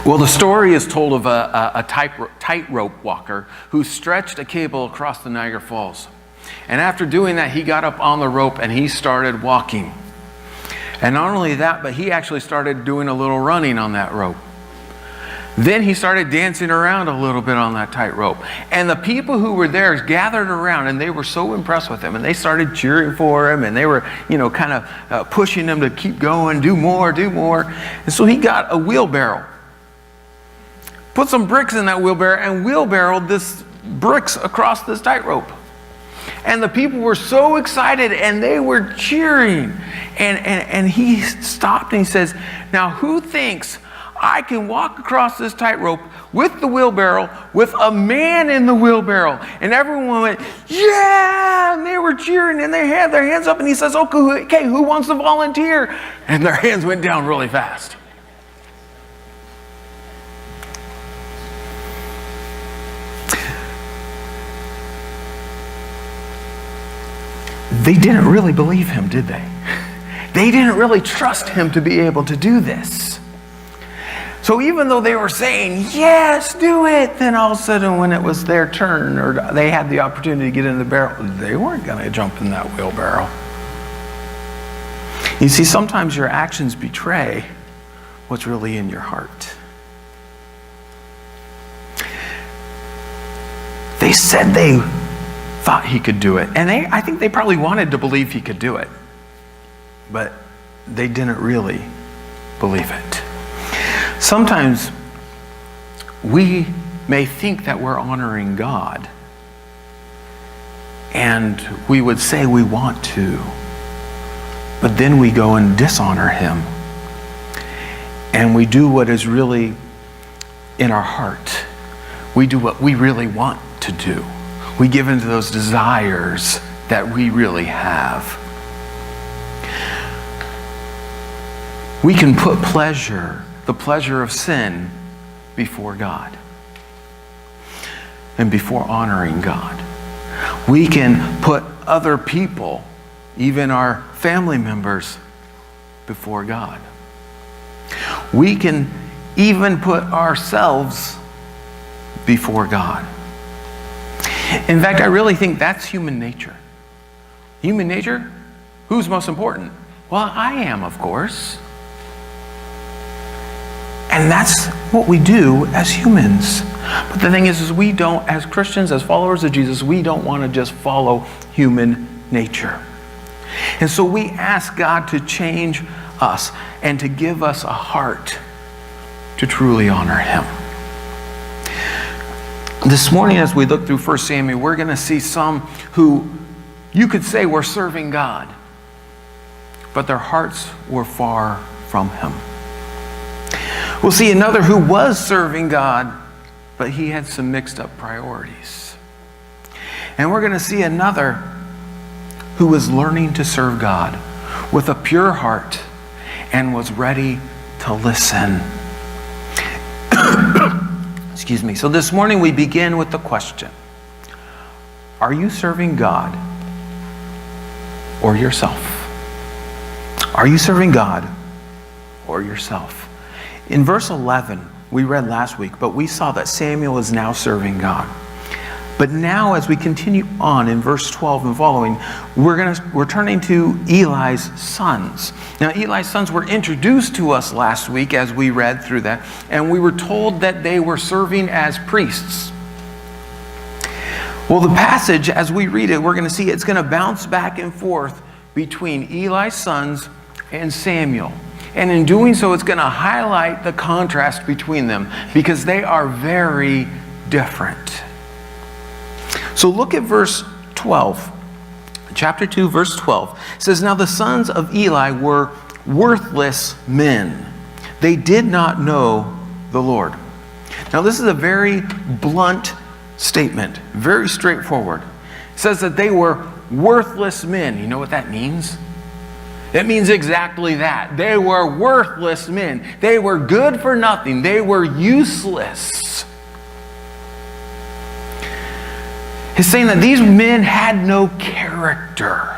Well, the story is told of a tightrope walker who stretched a cable across the Niagara Falls. And after doing that, he got up on the rope and he started walking. And not only that, but he actually started doing a little running on that rope. Then he started dancing around a little bit on that tightrope. And the people who were there gathered around, and they were so impressed with him, and they started cheering for him, and they were, kind of pushing him to keep going, do more, do more. And so he got a wheelbarrow, put some bricks in that wheelbarrow, and wheelbarrowed this bricks across this tightrope. And the people were so excited, and they were cheering. And he stopped and he says, "Now who thinks I can walk across this tightrope with the wheelbarrow, with a man in the wheelbarrow?" And everyone went, "Yeah!" And they were cheering, and they had their hands up. And he says, "Okay, who wants to volunteer?" And their hands went down really fast. They didn't really believe him, did they? They didn't really trust him to be able to do this. So even though they were saying, "Yes, do it," then all of a sudden when it was their turn or they had the opportunity to get in the barrel, they weren't going to jump in that wheelbarrow. You see, sometimes your actions betray what's really in your heart. They said they thought he could do it. And I think they probably wanted to believe he could do it. But they didn't really believe it. Sometimes we may think that we're honoring God. And we would say we want to. But then we go and dishonor him. And we do what is really in our heart. We do what we really want to do. We give into those desires that we really have. We can put the pleasure of sin, before God and before honoring God. We can put other people, even our family members, before God. We can even put ourselves before God. In fact, I really think that's human nature. Human nature? Who's most important? Well, I am, of course. And that's what we do as humans. But the thing is we don't, as Christians, as followers of Jesus, we don't want to just follow human nature. And so we ask God to change us and to give us a heart to truly honor him. This morning, as we look through 1 Samuel, we're going to see some who you could say were serving God, but their hearts were far from him. We'll see another who was serving God, but he had some mixed up priorities. And we're going to see another who was learning to serve God with a pure heart and was ready to listen. Excuse me. So this morning we begin with the question: are you serving God or yourself? Are you serving God or yourself? In verse 11, we read last week, but we saw that Samuel is now serving God. But now as we continue on in verse 12 and following, we're turning to Eli's sons. Now Eli's sons were introduced to us last week as we read through that, and we were told that they were serving as priests. Well, the passage, as we read it, we're going to see it's going to bounce back and forth between Eli's sons and Samuel. And in doing so, it's going to highlight the contrast between them because they are very different. So look at verse 12. Chapter 2, verse 12. It says, "Now the sons of Eli were worthless men. They did not know the Lord." Now this is a very blunt statement, very straightforward. It says that they were worthless men. You know what that means? It means exactly that. They were worthless men. They were good for nothing. They were useless. He's saying that these men had no character.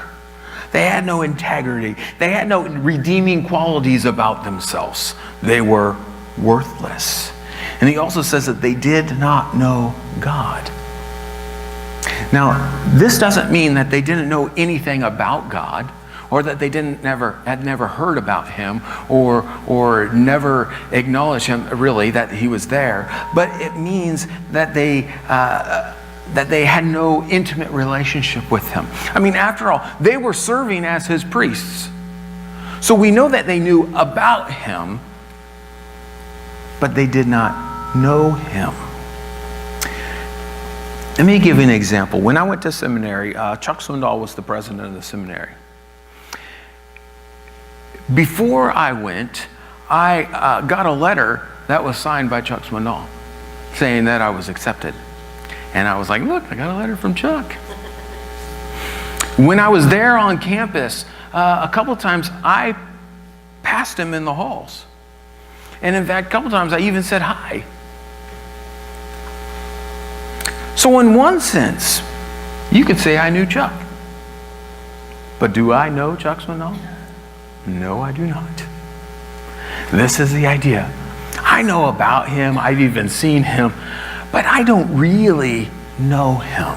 They had no integrity. They had no redeeming qualities about themselves. They were worthless. And he also says that they did not know God. Now, this doesn't mean that they didn't know anything about God, or that they had never heard about him, or never acknowledged him, really, that he was there. But it means that they had no intimate relationship with him. I mean, after all, they were serving as his priests. So we know that they knew about him, but they did not know him. Let me give you an example. When I went to seminary, Chuck Swindoll was the president of the seminary. Before I went, I got a letter that was signed by Chuck Swindoll saying that I was accepted. And I was like, look, I got a letter from Chuck. When I was there on campus, a couple of times I passed him in the halls. And in fact, a couple of times I even said hi. So in one sense, you could say I knew Chuck. But do I know Chuck Swindoll? No, I do not. This is the idea. I know about him, I've even seen him, but I don't really know him.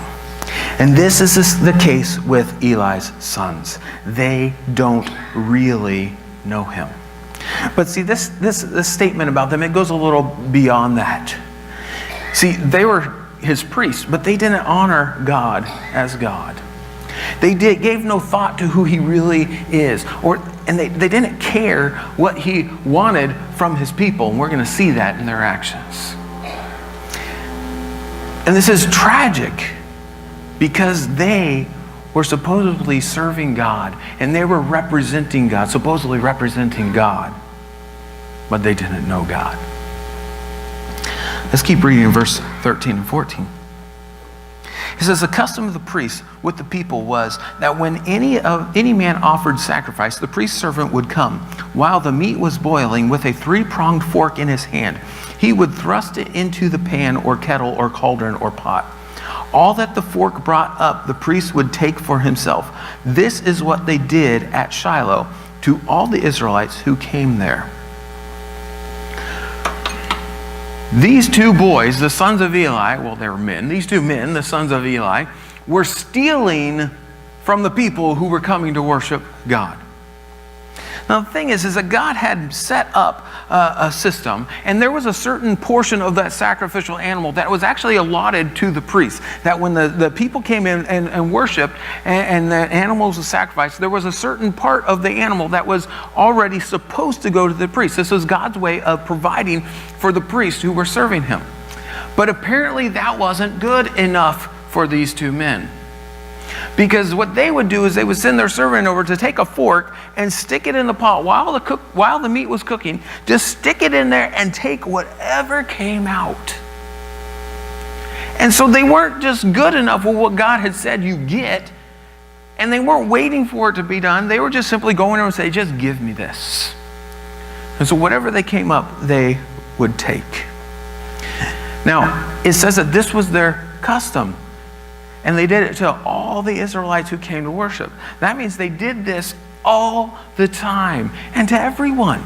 And this is the case with Eli's sons. They don't really know him. But see, this statement about them, it goes a little beyond that. See, they were his priests, but they didn't honor God as God. They gave no thought to who he really is, and they didn't care what he wanted from his people, and we're going to see that in their actions. And this is tragic because they were supposedly serving God, and they were representing God, supposedly representing God, but they didn't know God. Let's keep reading in verse 13 and 14. He says, the custom of the priests with the people was that when any man offered sacrifice, the priest's servant would come. While the meat was boiling, with a three-pronged fork in his hand, he would thrust it into the pan or kettle or cauldron or pot. All that the fork brought up, the priest would take for himself. This is what they did at Shiloh to all the Israelites who came there. These two boys, the sons of Eli, well, they were men. These two men, the sons of Eli, were stealing from the people who were coming to worship God. Now, the thing is that God had set up a system, and there was a certain portion of that sacrificial animal that was actually allotted to the priests. That when the people came in and worshiped, and the animals were sacrificed, there was a certain part of the animal that was already supposed to go to the priest. This was God's way of providing for the priests who were serving him. But apparently that wasn't good enough for these two men. Because what they would do is they would send their servant over to take a fork and stick it in the pot while the meat was cooking. Just stick it in there and take whatever came out. And so they weren't just good enough with what God had said you get, and they weren't waiting for it to be done. They were just simply going over and say, just give me this. And so whatever they came up, they would take. Now, it says that this was their custom. And they did it to all the Israelites who came to worship. That means they did this all the time and to everyone.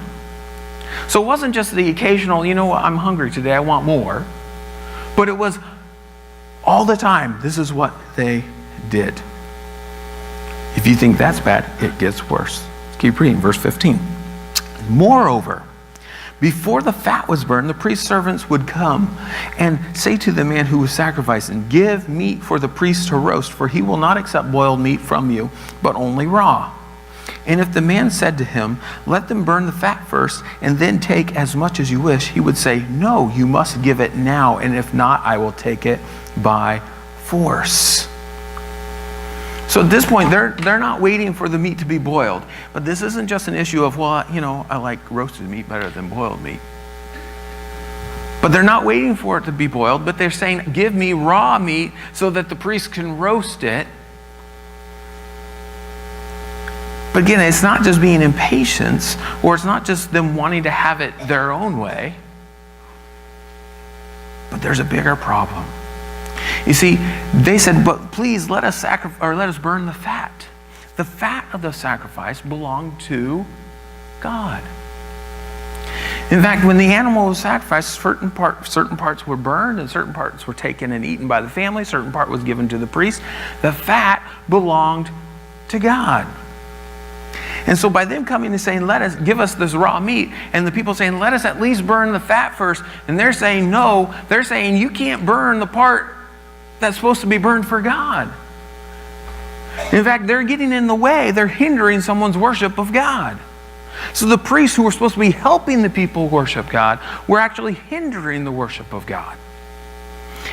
So it wasn't just the occasional, you know what, I'm hungry today, I want more. But it was all the time. This is what they did. If you think that's bad, it gets worse. Let's keep reading, verse 15. Moreover, before the fat was burned, the priest's servants would come and say to the man who was sacrificing, give meat for the priest to roast, for he will not accept boiled meat from you, but only raw. And if the man said to him, let them burn the fat first, and then take as much as you wish, he would say, no, you must give it now, and if not, I will take it by force. So at this point, they're not waiting for the meat to be boiled. But this isn't just an issue of, well, you know, I like roasted meat better than boiled meat. But they're not waiting for it to be boiled, but they're saying, give me raw meat so that the priest can roast it. But again, it's not just being impatient, or it's not just them wanting to have it their own way. But there's a bigger problem. You see, they said, but please let us burn the fat. The fat of the sacrifice belonged to God. In fact, when the animal was sacrificed, certain parts were burned and certain parts were taken and eaten by the family. Certain part was given to the priest. The fat belonged to God. And so by them coming and saying, give us this raw meat, and the people saying, let us at least burn the fat first, and they're saying no, they're saying you can't burn the part that's supposed to be burned for God. In fact, they're getting in the way. They're hindering someone's worship of God. So the priests who were supposed to be helping the people worship God were actually hindering the worship of God.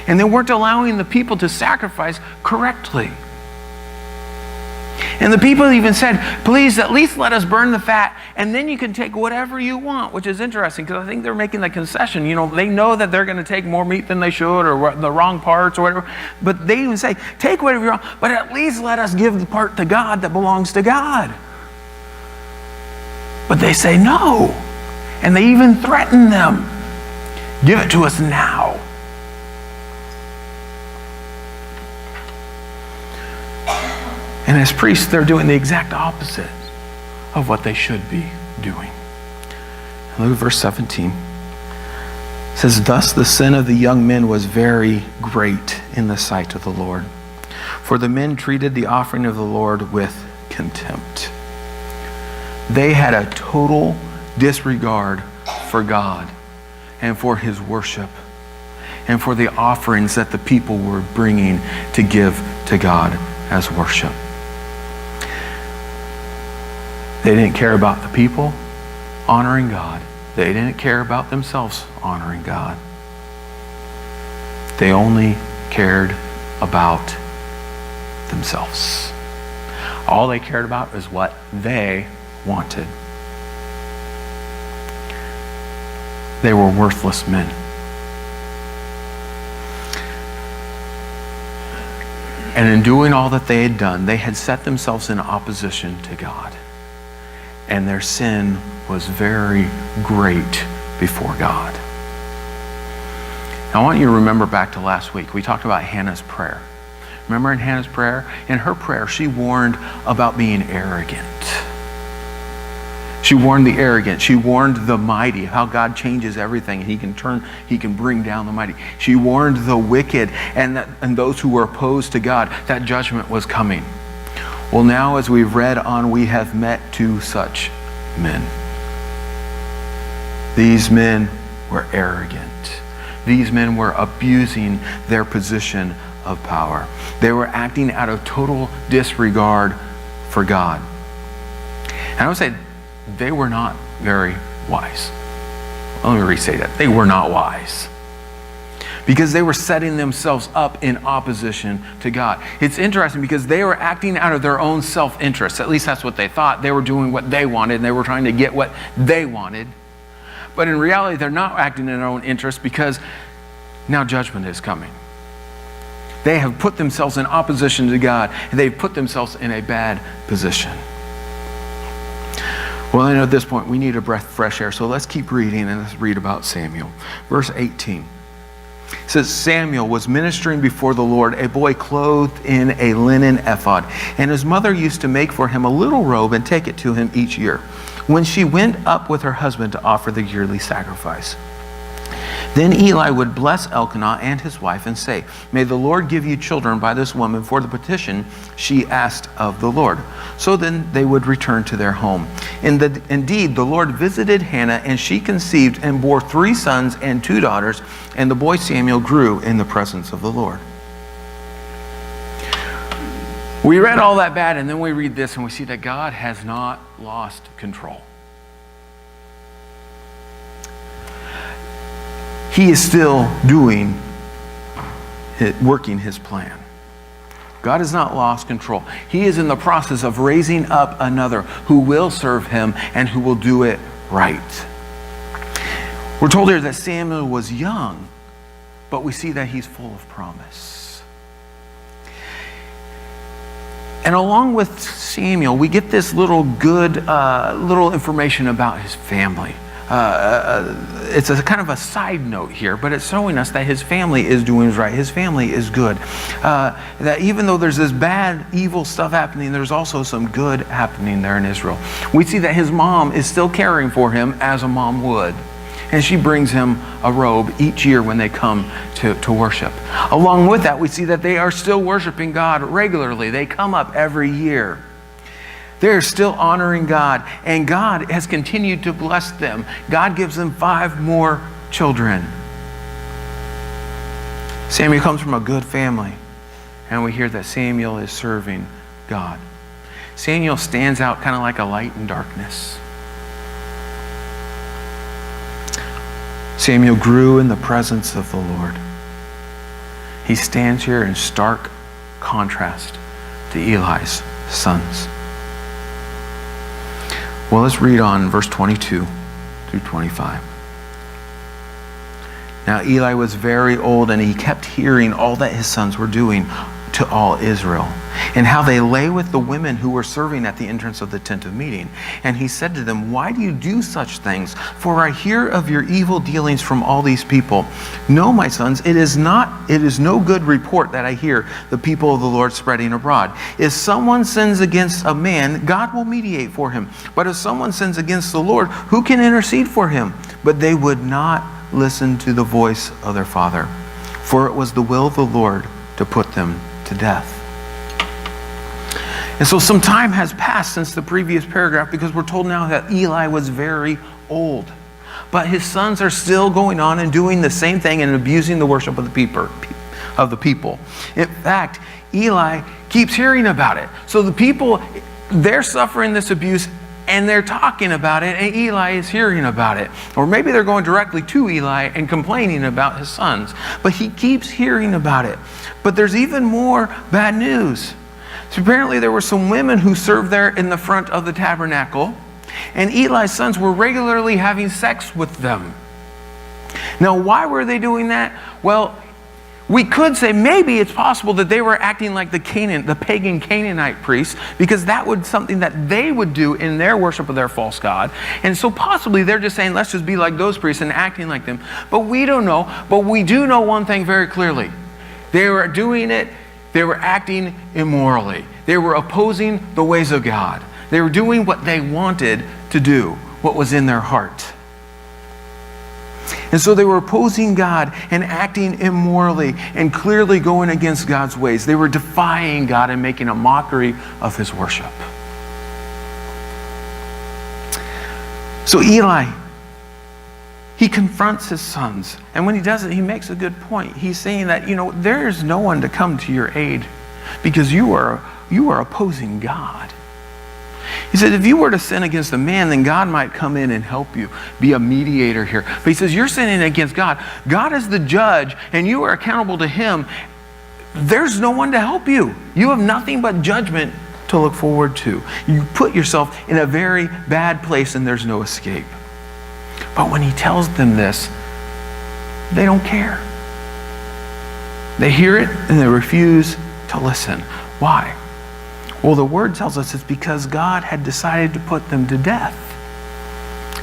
And they weren't allowing the people to sacrifice correctly. And the people even said, please at least let us burn the fat, and then you can take whatever you want, which is interesting because I think they're making the concession. They know that they're going to take more meat than they should or the wrong parts or whatever. But they even say, take whatever you want, but at least let us give the part to God that belongs to God. But they say no. And they even threaten them. Give it to us now. And as priests, they're doing the exact opposite of what they should be doing. Look at verse 17. It says, thus the sin of the young men was very great in the sight of the Lord. For the men treated the offering of the Lord with contempt. They had a total disregard for God and for his worship and for the offerings that the people were bringing to give to God as worship. They didn't care about the people honoring God. They didn't care about themselves honoring God. They only cared about themselves. All they cared about is what they wanted. They were worthless men. And in doing all that they had done, they had set themselves in opposition to God. And their sin was very great before God. Now, I want you to remember back to last week. We talked about Hannah's prayer. Remember in Hannah's prayer? In her prayer, she warned about being arrogant. She warned the arrogant. She warned the mighty, how God changes everything. He can bring down the mighty. She warned the wicked and those who were opposed to God, that judgment was coming. Well, now as we've read on, we have met two such men. These men were arrogant. These men were abusing their position of power. They were acting out of total disregard for God. And I would say they were not very wise. Let me re-say that. They were not wise. Because they were setting themselves up in opposition to God. It's interesting because they were acting out of their own self-interest. At least that's what they thought. They were doing what they wanted and they were trying to get what they wanted. But in reality, they're not acting in their own interest because now judgment is coming. They have put themselves in opposition to God and they've put themselves in a bad position. Well, I know at this point we need a breath of fresh air, so let's keep reading and let's read about Samuel. Verse 18. It says, Samuel was ministering before the Lord, a boy clothed in a linen ephod. And his mother used to make for him a little robe and take it to him each year, when she went up with her husband to offer the yearly sacrifice. Then Eli would bless Elkanah and his wife and say, may the Lord give you children by this woman for the petition she asked of the Lord. So then they would return to their home. Indeed, the Lord visited Hannah, and she conceived and bore 3 sons and 2 daughters, and the boy Samuel grew in the presence of the Lord. We read all that bad, and then we read this, and we see that God has not lost control. He is still working his plan. God has not lost control. He is in the process of raising up another who will serve him and who will do it right. We're told here that Samuel was young, but we see that he's full of promise. And along with Samuel, we get this little information about his family. It's a kind of a side note here, but it's showing us that his family is doing right. His family is good. That even though there's this bad, evil stuff happening, there's also some good happening there in Israel. We see that his mom is still caring for him as a mom would. And she brings him a robe each year when they come to worship. Along with that, we see that they are still worshiping God regularly. They come up every year. They're still honoring God, and God has continued to bless them. God gives them 5 more children. Samuel comes from a good family, and we hear that Samuel is serving God. Samuel stands out kind of like a light in darkness. Samuel grew in the presence of the Lord. He stands here in stark contrast to Eli's sons. Well, let's read on verse 22 through 25. Now Eli was very old, and he kept hearing all that his sons were doing to all Israel, and how they lay with the women who were serving at the entrance of the tent of meeting. And he said to them, "Why do you do such things? For I hear of your evil dealings from all these people. No, my sons, it is no good report that I hear the people of the Lord spreading abroad. If someone sins against a man, God will mediate for him. But if someone sins against the Lord, who can intercede for him?" But they would not listen to the voice of their father, for it was the will of the Lord to put them to death. And so some time has passed since the previous paragraph, because we're told now that Eli was very old. But his sons are still going on and doing the same thing and abusing the worship of the people. In fact, Eli keeps hearing about it. So the people, they're suffering this abuse, and they're talking about it, and Eli is hearing about it. Or maybe they're going directly to Eli and complaining about his sons. But he keeps hearing about it. But there's even more bad news. So apparently there were some women who served there in the front of the tabernacle, and Eli's sons were regularly having sex with them. Now, why were they doing that? Well, we could say maybe it's possible that they were acting like the pagan Canaanite priests, because that was something that they would do in their worship of their false god. And so possibly they're just saying, let's just be like those priests and acting like them. But we don't know. But we do know one thing very clearly. They were doing it. They were acting immorally. They were opposing the ways of God. They were doing what they wanted to do, what was in their heart. And so they were opposing God and acting immorally and clearly going against God's ways. They were defying God and making a mockery of his worship. So Eli, he confronts his sons. And when he does it, he makes a good point. He's saying that, there is no one to come to your aid because you are opposing God. He said, if you were to sin against a man, then God might come in and help you, be a mediator here. But he says, you're sinning against God. God is the judge, and you are accountable to him. There's no one to help you. You have nothing but judgment to look forward to. You put yourself in a very bad place, and there's no escape. But when he tells them this, they don't care. They hear it, and they refuse to listen. Why? Well, the word tells us it's because God had decided to put them to death.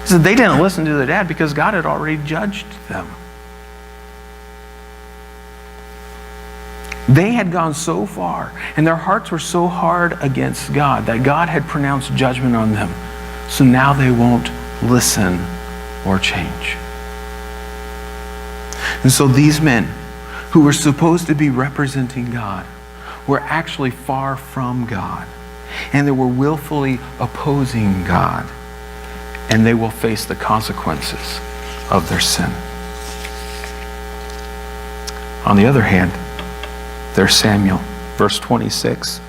So they didn't listen to their dad because God had already judged them. They had gone so far, and their hearts were so hard against God that God had pronounced judgment on them. So now they won't listen or change. And so these men, who were supposed to be representing God, were actually far from God, and they were willfully opposing God, and they will face the consequences of their sin. On the other hand, there's Samuel. Verse 26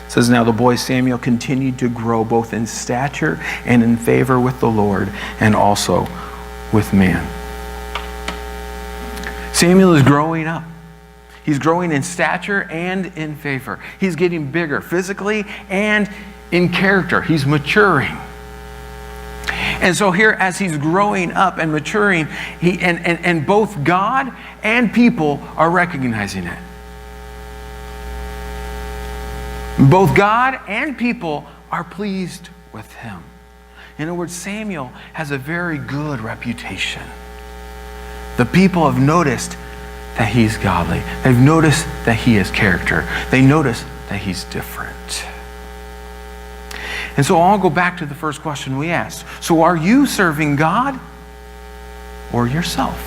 says, now the boy Samuel continued to grow both in stature and in favor with the Lord and also with man. Samuel is growing up. He's growing in stature and in favor. He's getting bigger physically and in character. He's maturing. And so here, as he's growing up and maturing, and both God and people are recognizing it. Both God and people are pleased with him. In other words, Samuel has a very good reputation. The people have noticed that he's godly. They've noticed that he has character. They notice that he's different. And so I'll go back to the first question we asked. So are you serving God? or yourself?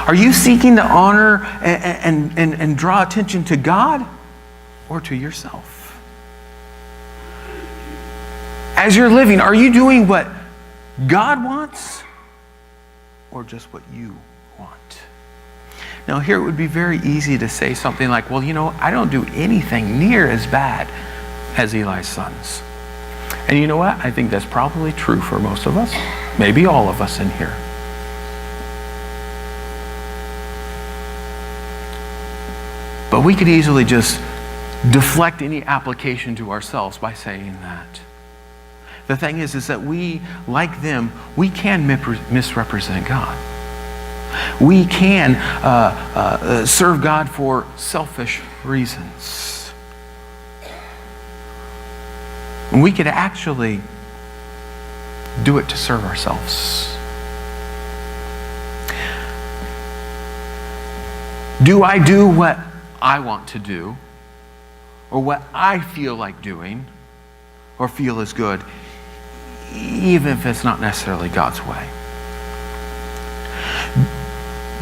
Are you seeking to honor and draw attention to God or to yourself? As you're living, are you doing what God wants or just what you want? Now, here it would be very easy to say something like, well, I don't do anything near as bad as Eli's sons. And you know what? I think that's probably true for most of us, maybe all of us in here. But we could easily just deflect any application to ourselves by saying that. The thing is that we, like them, we can misrepresent God. We can serve God for selfish reasons. And we could actually do it to serve ourselves. Do I do what I want to do, or what I feel like doing, or feel is good, even if it's not necessarily God's way?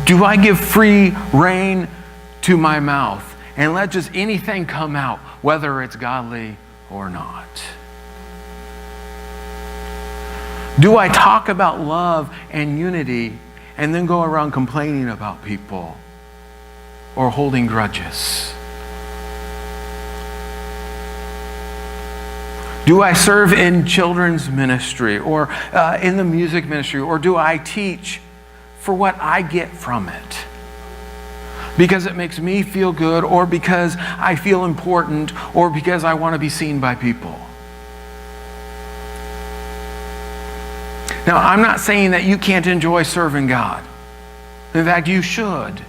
Do I give free rein to my mouth and let just anything come out, whether it's godly or not? Do I talk about love and unity and then go around complaining about people or holding grudges? Do I serve in children's ministry or in the music ministry, or do I teach for what I get from it? Because it makes me feel good, or because I feel important, or because I want to be seen by people? Now, I'm not saying that you can't enjoy serving God. In fact, you should.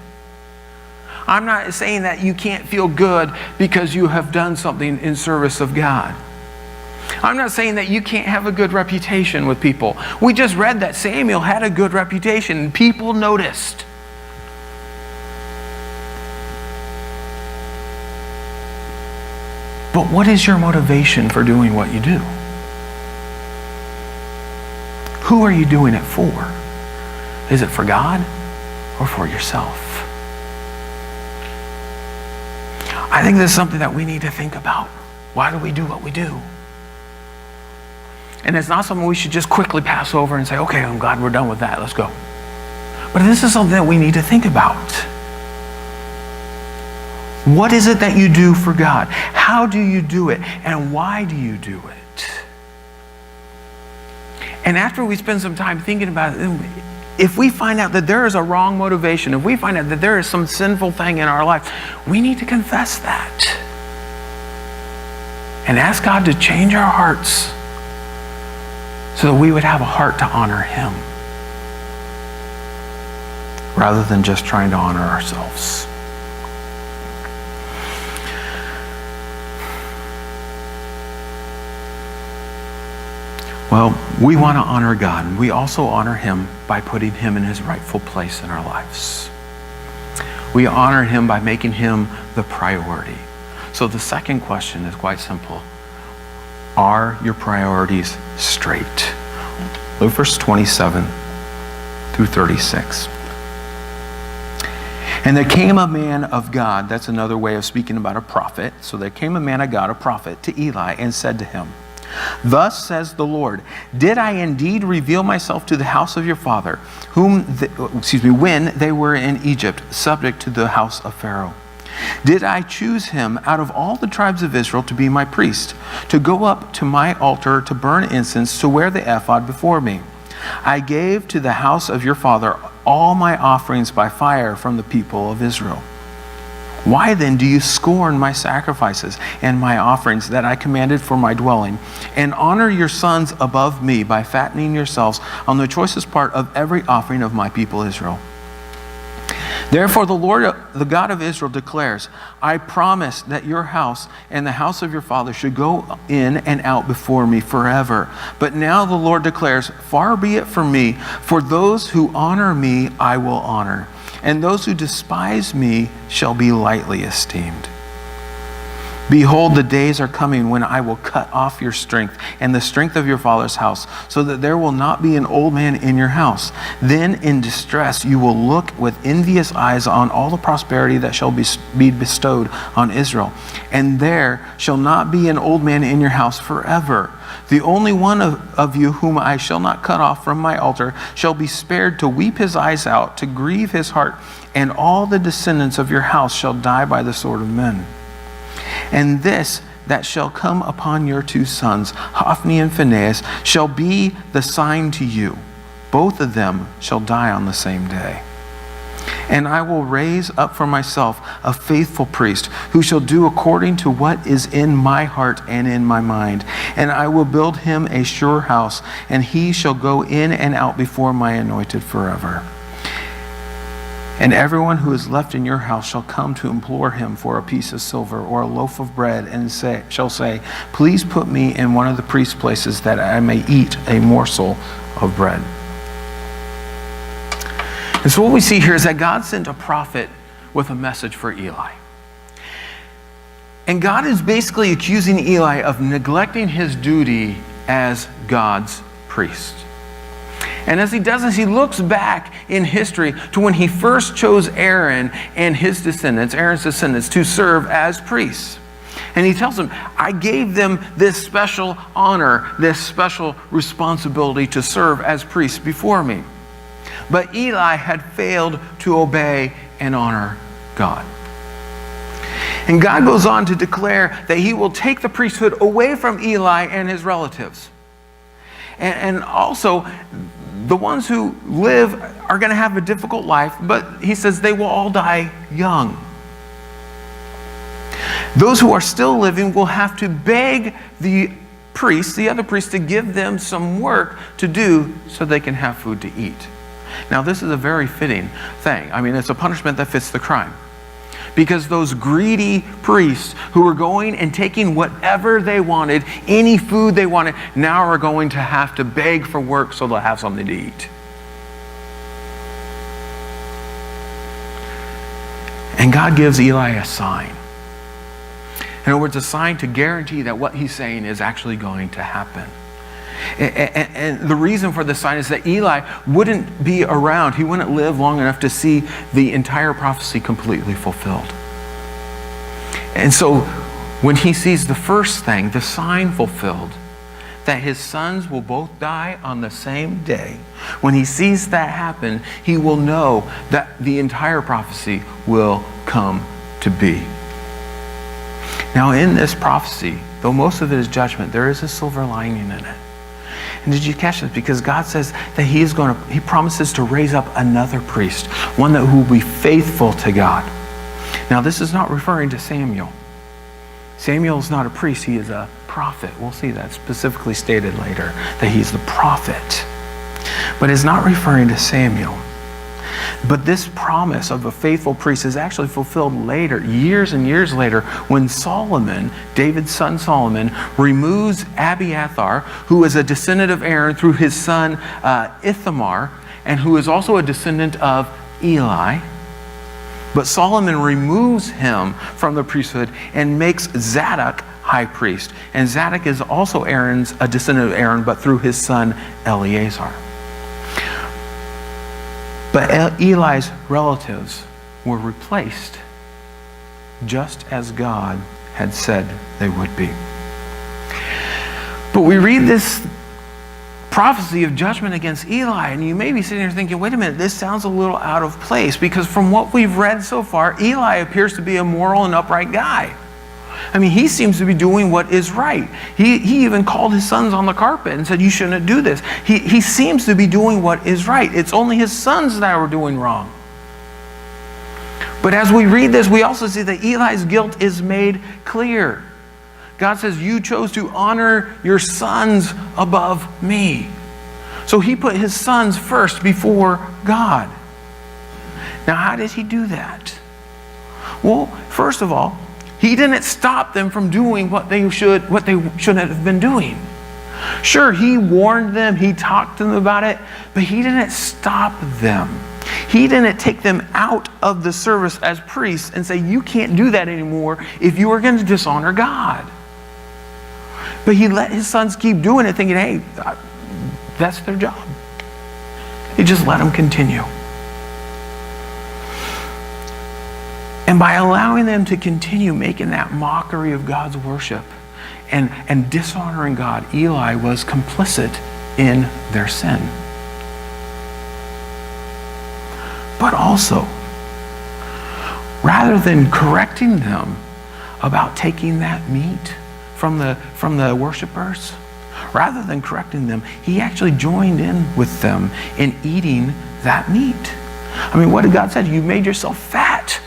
I'm not saying that you can't feel good because you have done something in service of God. I'm not saying that you can't have a good reputation with people. We just read that Samuel had a good reputation and people noticed. But what is your motivation for doing what you do? Who are you doing it for? Is it for God or for yourself? I think this is something that we need to think about. Why do we do what we do? And it's not something we should just quickly pass over and say, okay, I'm glad we're done with that, let's go. But this is something that we need to think about. What is it that you do for God? How do you do it? And why do you do it? And after we spend some time thinking about it, if we find out that there is a wrong motivation, if we find out that there is some sinful thing in our life, we need to confess that. And ask God to change our hearts so that we would have a heart to honor Him, rather than just trying to honor ourselves. Well, we want to honor God, and we also honor Him by putting Him in His rightful place in our lives. We honor Him by making Him the priority. So the second question is quite simple. Are your priorities straight? Look, verse 27 through 36. And there came a man of God, that's another way of speaking about a prophet. So there came a man of God, a prophet, to Eli and said to him, "Thus says the Lord, did I indeed reveal myself to the house of your father, when they were in Egypt, subject to the house of Pharaoh? Did I choose him out of all the tribes of Israel to be my priest, to go up to my altar, to burn incense, to wear the ephod before me? I gave to the house of your father all my offerings by fire from the people of Israel. Why then do you scorn my sacrifices and my offerings that I commanded for my dwelling, and honor your sons above me by fattening yourselves on the choicest part of every offering of my people Israel? Therefore the Lord, the God of Israel, declares, I promised that your house and the house of your father should go in and out before me forever. But now the Lord declares, far be it from me, for those who honor me I will honor, and those who despise me shall be lightly esteemed. Behold, the days are coming when I will cut off your strength and the strength of your father's house, so that there will not be an old man in your house. Then in distress you will look with envious eyes on all the prosperity that shall be bestowed on Israel. And there shall not be an old man in your house forever. The only one of you whom I shall not cut off from my altar shall be spared to weep his eyes out, to grieve his heart, and all the descendants of your house shall die by the sword of men. And this that shall come upon your two sons, Hophni and Phinehas, shall be the sign to you. Both of them shall die on the same day. And I will raise up for myself a faithful priest who shall do according to what is in my heart and in my mind. And I will build him a sure house, and he shall go in and out before my anointed forever. And everyone who is left in your house shall come to implore him for a piece of silver or a loaf of bread, and shall say, please put me in one of the priest's places, that I may eat a morsel of bread. And so what we see here is that God sent a prophet with a message for Eli. And God is basically accusing Eli of neglecting his duty as God's priest. And as he does this, he looks back in history to when he first chose Aaron and his descendants, Aaron's descendants, to serve as priests. And he tells them, I gave them this special honor, this special responsibility to serve as priests before me. But Eli had failed to obey and honor God. And God goes on to declare that he will take the priesthood away from Eli and his relatives. And also, the ones who live are going to have a difficult life, but he says they will all die young. Those who are still living will have to beg the priests, the other priests, to give them some work to do so they can have food to eat. Now, this is a very fitting thing. I mean, it's a punishment that fits the crime. Because those greedy priests who were going and taking whatever they wanted, any food they wanted, now are going to have to beg for work so they'll have something to eat. And God gives Eli a sign. In other words, a sign to guarantee that what he's saying is actually going to happen. And the reason for this sign is that Eli wouldn't be around. He wouldn't live long enough to see the entire prophecy completely fulfilled. And so when he sees the first thing, the sign fulfilled, that his sons will both die on the same day, when he sees that happen, he will know that the entire prophecy will come to be. Now, in this prophecy, though most of it is judgment, there is a silver lining in it. And did you catch this? Because God says that he promises to raise up another priest, one who will be faithful to God. Now, this is not referring to Samuel. Samuel is not a priest, he is a prophet. We'll see that specifically stated later, that he's the prophet. But it's not referring to Samuel. But this promise of a faithful priest is actually fulfilled later, years and years later, when Solomon, David's son Solomon, removes Abiathar, who is a descendant of Aaron through his son Ithamar, and who is also a descendant of Eli. But Solomon removes him from the priesthood and makes Zadok high priest. And Zadok is also a descendant of Aaron, but through his son Eleazar. But Eli's relatives were replaced just as God had said they would be. But we read this prophecy of judgment against Eli, and you may be sitting here thinking, wait a minute, this sounds a little out of place, because from what we've read so far, Eli appears to be a moral and upright guy. I mean, he seems to be doing what is right. He even called his sons on the carpet and said, you shouldn't do this. He seems to be doing what is right. It's only his sons that were doing wrong. But as we read this, we also see that Eli's guilt is made clear. God says, you chose to honor your sons above me. So he put his sons first before God. Now, how did he do that? Well, first of all, he didn't stop them from doing what they shouldn't have been doing. Sure, he warned them, he talked to them about it, but he didn't stop them. He didn't take them out of the service as priests and say, you can't do that anymore if you are going to dishonor God. But he let his sons keep doing it, thinking, hey, that's their job. He just let them continue. And by allowing them to continue making that mockery of God's worship and dishonoring God, Eli was complicit in their sin. But also, rather than correcting them about taking that meat from the worshipers, rather than correcting them, he actually joined in with them in eating that meat. I mean, what did God say? You made yourself fat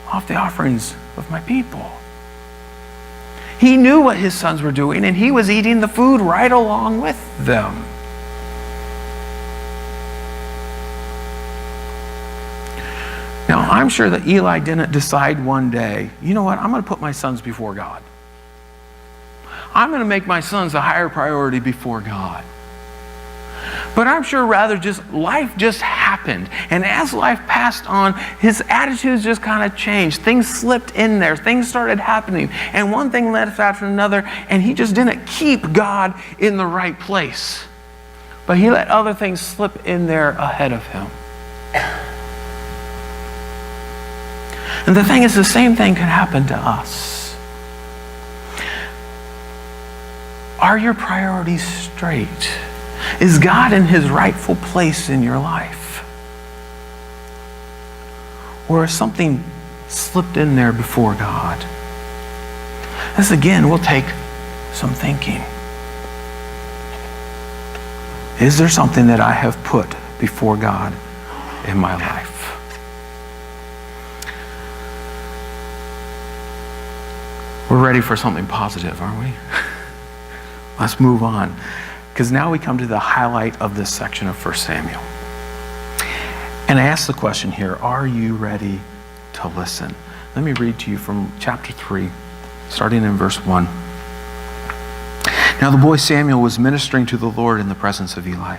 off the offerings of my people. He knew what his sons were doing, and he was eating the food right along with them. Now, I'm sure that Eli didn't decide one day, you know what, I'm going to put my sons before God. I'm going to make my sons a higher priority before God. But I'm sure rather life just happened. And as life passed on, his attitudes just kind of changed. Things slipped in there. Things started happening. And one thing led after another. And he just didn't keep God in the right place. But he let other things slip in there ahead of him. And the thing is, the same thing can happen to us. Are your priorities straight? Is God in his rightful place in your life? Or is something slipped in there before God? This again will take some thinking. Is there something that I have put before God in my life? We're ready for something positive, aren't we? Let's move on. Because now we come to the highlight of this section of 1 Samuel. And I ask the question here, are you ready to listen? Let me read to you from chapter 3, starting in verse 1. Now the boy Samuel was ministering to the Lord in the presence of Eli.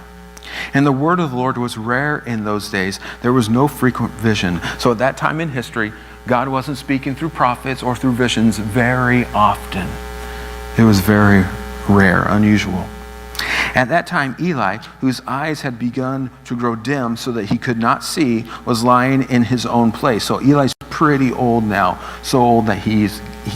And the word of the Lord was rare in those days. There was no frequent vision. So at that time in history, God wasn't speaking through prophets or through visions very often. It was very rare, unusual. At that time, Eli, whose eyes had begun to grow dim so that he could not see, was lying in his own place. So Eli's pretty old now, so old that he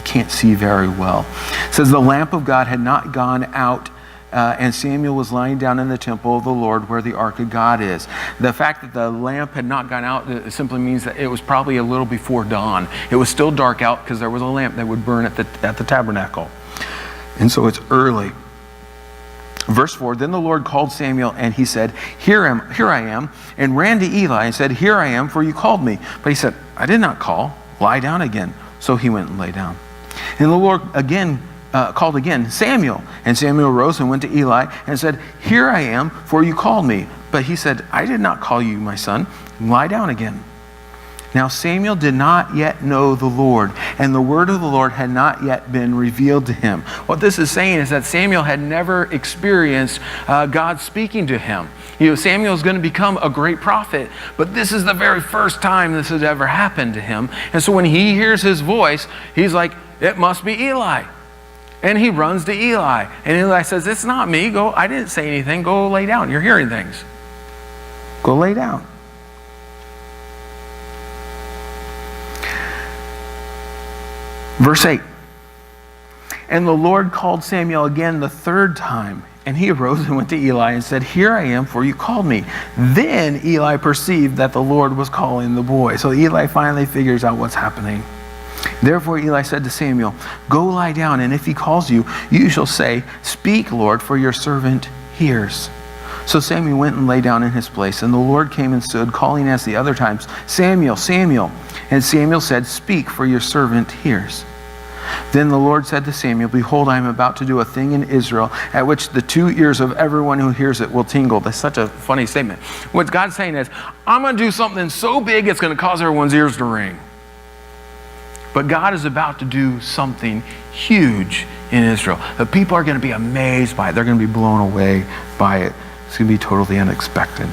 can't see very well. It says the lamp of God had not gone out, and Samuel was lying down in the temple of the Lord where the ark of God is. The fact that the lamp had not gone out simply means that it was probably a little before dawn. It was still dark out because there was a lamp that would burn at the tabernacle. And so it's early. Verse 4, then the Lord called Samuel and he said, Here I am, and ran to Eli and said, Here I am, for you called me. But he said, I did not call. Lie down again. So he went and lay down. And the Lord called again, Samuel. And Samuel rose and went to Eli and said, Here I am, for you called me. But he said, I did not call you, my son. Lie down again. Now Samuel did not yet know the Lord, and the word of the Lord had not yet been revealed to him. What this is saying is that Samuel had never experienced God speaking to him. You know, Samuel is going to become a great prophet, but this is the very first time this has ever happened to him. And so when he hears his voice, he's like, it must be Eli. And he runs to Eli. And Eli says, it's not me. I didn't say anything. Go lay down. You're hearing things. Go lay down. Verse 8, and the Lord called Samuel again the third time, and he arose and went to Eli and said, Here I am, for you called me. Then Eli perceived that the Lord was calling the boy. So Eli finally figures out what's happening. Therefore Eli said to Samuel, Go lie down, and if he calls you, you shall say, Speak, Lord, for your servant hears. So Samuel went and lay down in his place, and the Lord came and stood, calling as the other times, Samuel, Samuel. And Samuel said, Speak, for your servant hears. Then the Lord said to Samuel, Behold, I am about to do a thing in Israel at which the 2 ears of everyone who hears it will tingle. That's such a funny statement. What God's saying is, I'm going to do something so big it's going to cause everyone's ears to ring. But God is about to do something huge in Israel. The people are going to be amazed by it. They're going to be blown away by it. It's going to be totally unexpected.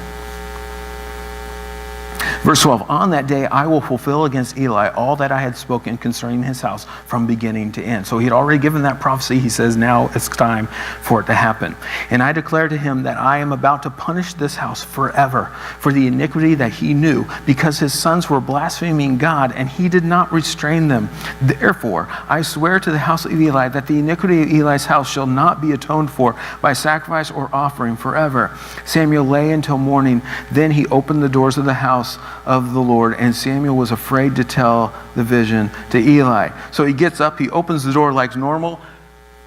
Verse 12, on that day I will fulfill against Eli all that I had spoken concerning his house from beginning to end. So he had already given that prophecy. He says now it's time for it to happen. And I declare to him that I am about to punish this house forever for the iniquity that he knew, because his sons were blaspheming God and he did not restrain them. Therefore, I swear to the house of Eli that the iniquity of Eli's house shall not be atoned for by sacrifice or offering forever. Samuel lay until morning. Then he opened the doors of the house of the Lord, and Samuel was afraid to tell the vision to Eli. So he gets up, he opens the door like normal,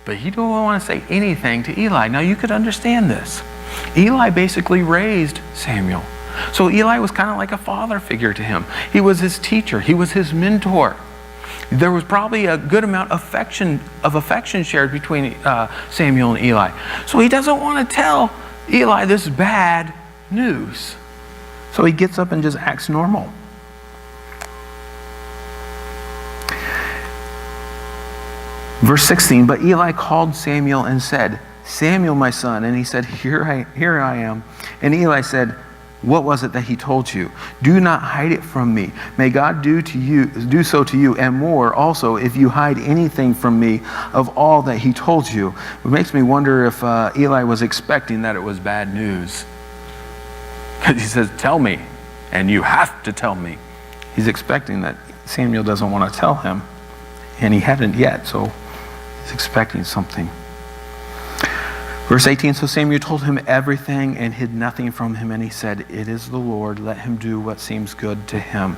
but he don't want to say anything to Eli. Now you could understand this. Eli basically raised Samuel. So Eli was kind of like a father figure to him. He was his teacher. He was his mentor. There was probably a good amount of affection shared between Samuel and Eli. So he doesn't want to tell Eli this bad news. So he gets up and just acts normal. Verse 16, but Eli called Samuel and said, Samuel, my son. And he said, here I am. And Eli said, what was it that he told you? Do not hide it from me. May God do so to you, and more also, if you hide anything from me of all that he told you. It makes me wonder if Eli was expecting that it was bad news. Because he says, tell me, and you have to tell me. He's expecting that Samuel doesn't want to tell him, and he hadn't yet, so he's expecting something. Verse 18, so Samuel told him everything and hid nothing from him, and he said, it is the Lord, let him do what seems good to him.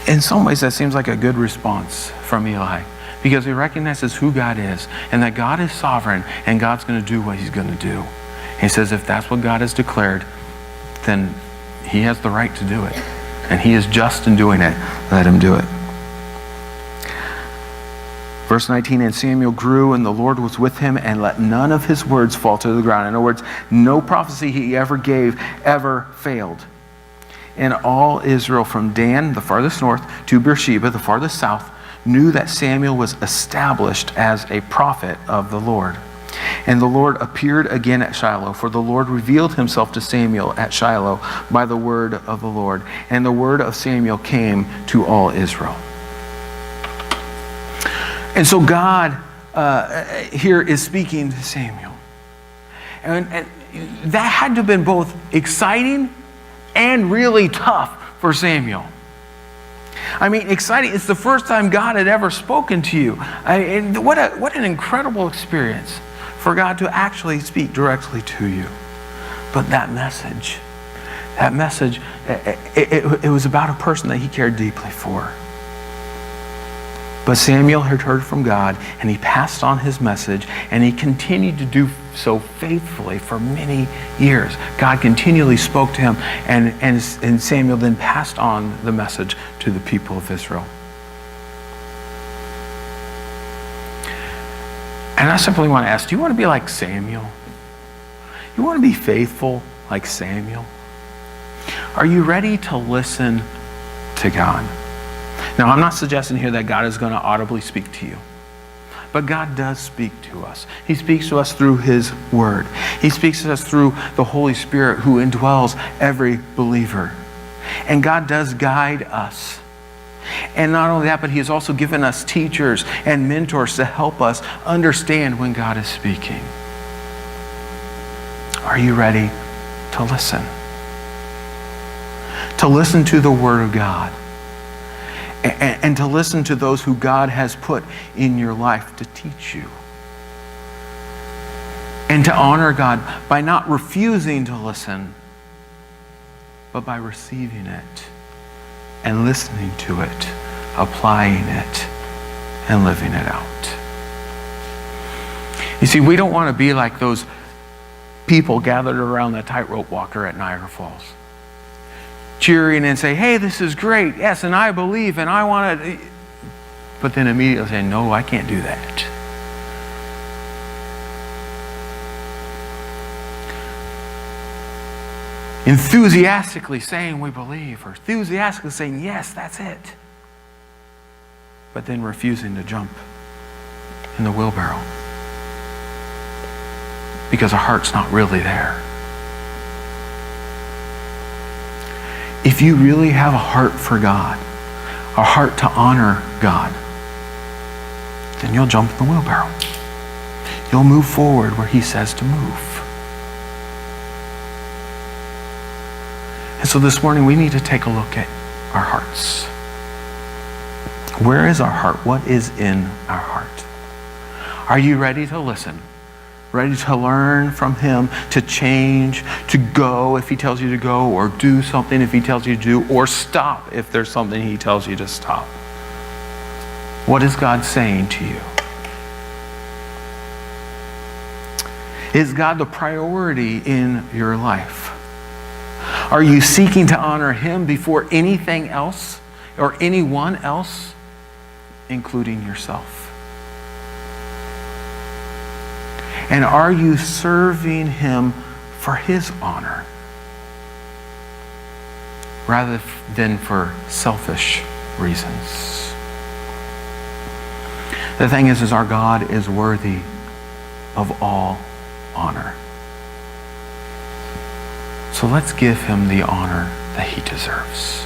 In some ways, that seems like a good response from Eli, because he recognizes who God is, and that God is sovereign, and God's going to do what he's going to do. He says if that's what God has declared, then he has the right to do it. And he is just in doing it. Let him do it. Verse 19, and Samuel grew, and the Lord was with him, and let none of his words fall to the ground. In other words, no prophecy he ever gave ever failed. And all Israel from Dan, the farthest north, to Beersheba, the farthest south, knew that Samuel was established as a prophet of the Lord. And the Lord appeared again at Shiloh, for the Lord revealed himself to Samuel at Shiloh by the word of the Lord. And the word of Samuel came to all Israel. And so God here is speaking to Samuel. And that had to have been both exciting and really tough for Samuel. I mean, exciting. It's the first time God had ever spoken to you. What an incredible experience for God to actually speak directly to you. But that message, it was about a person that he cared deeply for. But Samuel had heard from God, and he passed on his message, and he continued to do so faithfully for many years. God continually spoke to him, and Samuel then passed on the message to the people of Israel. And I simply want to ask, do you want to be like Samuel? You want to be faithful like Samuel? Are you ready to listen to God? Now, I'm not suggesting here that God is going to audibly speak to you. But God does speak to us. He speaks to us through His Word. He speaks to us through the Holy Spirit who indwells every believer. And God does guide us. And not only that, but He has also given us teachers and mentors to help us understand when God is speaking. Are you ready to listen? To listen to the Word of God. And to listen to those who God has put in your life to teach you. And to honor God by not refusing to listen, but by receiving it and listening to it, applying it, and living it out. You see, we don't want to be like those people gathered around the tightrope walker at Niagara Falls, cheering and say, hey, this is great. Yes, and I believe, and I want to. But then immediately say, no, I can't do that. Enthusiastically saying we believe, or enthusiastically saying, yes, that's it. But then refusing to jump in the wheelbarrow because our heart's not really there. if you really have a heart for God, a heart to honor God, then you'll jump in the wheelbarrow. You'll move forward where he says to move. And so this morning we need to take a look at our hearts. Where is our heart? What is in our heart? Are you ready to listen? Ready to learn from him, to change, to go if he tells you to go, or do something if he tells you to do, or stop if there's something he tells you to stop? What is God saying to you? Is God the priority in your life? Are you seeking to honor him before anything else or anyone else, including yourself? And are you serving him for his honor rather than for selfish reasons? The thing is our God is worthy of all honor. So let's give him the honor that he deserves.